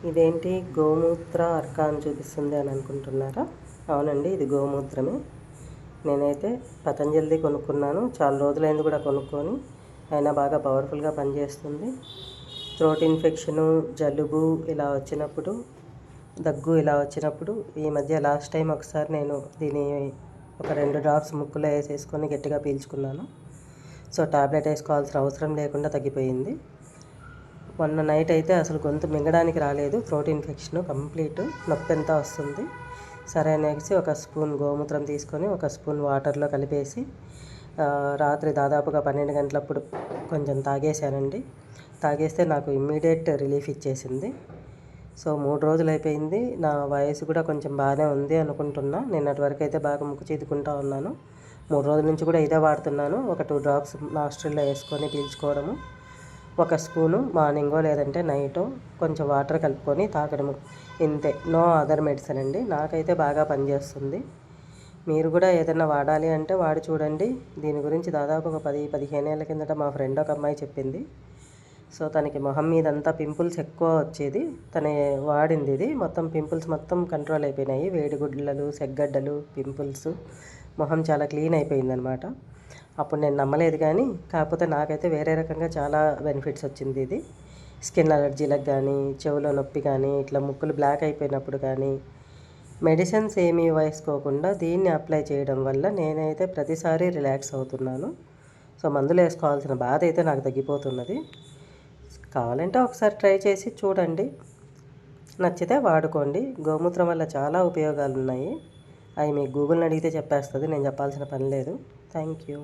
ఇదేంటి గోమూత్ర అర్క అని చూపిస్తుంది అని అనుకుంటున్నారా? అవునండి, ఇది గోమూత్రమే. నేనైతే పతంజలిది కొనుక్కున్నాను. చాలా రోజులైంది కూడా కొనుక్కొని. అయినా బాగా పవర్ఫుల్గా పనిచేస్తుంది. థ్రోట్ ఇన్ఫెక్షను, జలుబు ఇలా వచ్చినప్పుడు, దగ్గు ఇలా వచ్చినప్పుడు, ఈ మధ్య లాస్ట్ టైం ఒకసారి నేను దీని ఒక 2 డ్రాప్స్ ముక్కులో వేసేసుకొని గట్టిగా పీల్చుకున్నాను. సో టాబ్లెట్ వేసుకోవాల్సిన అవసరం లేకుండా తగ్గిపోయింది. మొన్న నైట్ అయితే అసలు గొంతు మింగడానికి రాలేదు. థ్రోట్ ఇన్ఫెక్షన్ కంప్లీట్, నొప్పి ఎంత వస్తుంది. సరే అనేసి ఒక స్పూన్ గోమూత్రం తీసుకొని ఒక స్పూన్ వాటర్లో కలిపేసి రాత్రి దాదాపుగా 12 గంటలప్పుడు కొంచెం తాగేశానండి. తాగేస్తే నాకు ఇమ్మీడియట్ రిలీఫ్ ఇచ్చేసింది. సో 3 రోజులు అయిపోయింది. నా వయసు కూడా కొంచెం బాగానే ఉంది అనుకుంటున్నా. నిన్నటి వరకు అయితే బాగా ముక్కు చీదుకుంటూ ఉన్నాను. 3 రోజుల నుంచి కూడా ఇదే వాడుతున్నాను. ఒక 2 డ్రాప్స్ నాస్ట్రిల్లో వేసుకొని పీల్చుకోవడము, ఒక స్పూను మార్నింగో లేదంటే నైటో కొంచెం వాటర్ కలుపుకొని తాగడము, ఇంతే. నో అదర్ మెడిసిన్ అండి. నాకైతే బాగా పనిచేస్తుంది. మీరు కూడా ఏదైనా వాడాలి అంటే వాడి చూడండి. దీని గురించి దాదాపు ఒక 10-15 ఏళ్ళ కిందట మా ఫ్రెండ్ ఒక అమ్మాయి చెప్పింది. సో తనకి మొహం మీద అంతా పింపుల్స్ ఎక్కువ వచ్చేది. తనే వాడింది ఇది. మొత్తం పింపుల్స్ మొత్తం కంట్రోల్ అయిపోయినాయి. వేడిగుడ్డలు, సెగ్గడ్డలు, పింపుల్స్, మొహం చాలా క్లీన్ అయిపోయిందనమాట. అప్పుడు నేను నమ్మలేదు, కానీ కాకపోతే నాకైతే వేరే రకంగా చాలా బెనిఫిట్స్ వచ్చింది ఇది. స్కిన్ అలర్జీలకు కానీ, చెవులో నొప్పి కానీ, ఇట్లా ముక్కులు బ్లాక్ అయిపోయినప్పుడు కానీ, మెడిసిన్స్ ఏమీ వేసుకోకుండా దీన్ని అప్లై చేయడం వల్ల నేనైతే ప్రతిసారి రిలాక్స్ అవుతున్నాను. సో మందులు వేసుకోవాల్సిన బాధ అయితే నాకు తగ్గిపోతున్నది. కావాలంటే ఒకసారి ట్రై చేసి చూడండి, నచ్చితే వాడుకోండి. గోమూత్రం వల్ల చాలా ఉపయోగాలు ఉన్నాయి. అవి మీకు గూగుల్ని అడిగితే చెప్పేస్తుంది, నేను చెప్పాల్సిన పని లేదు. Thank you.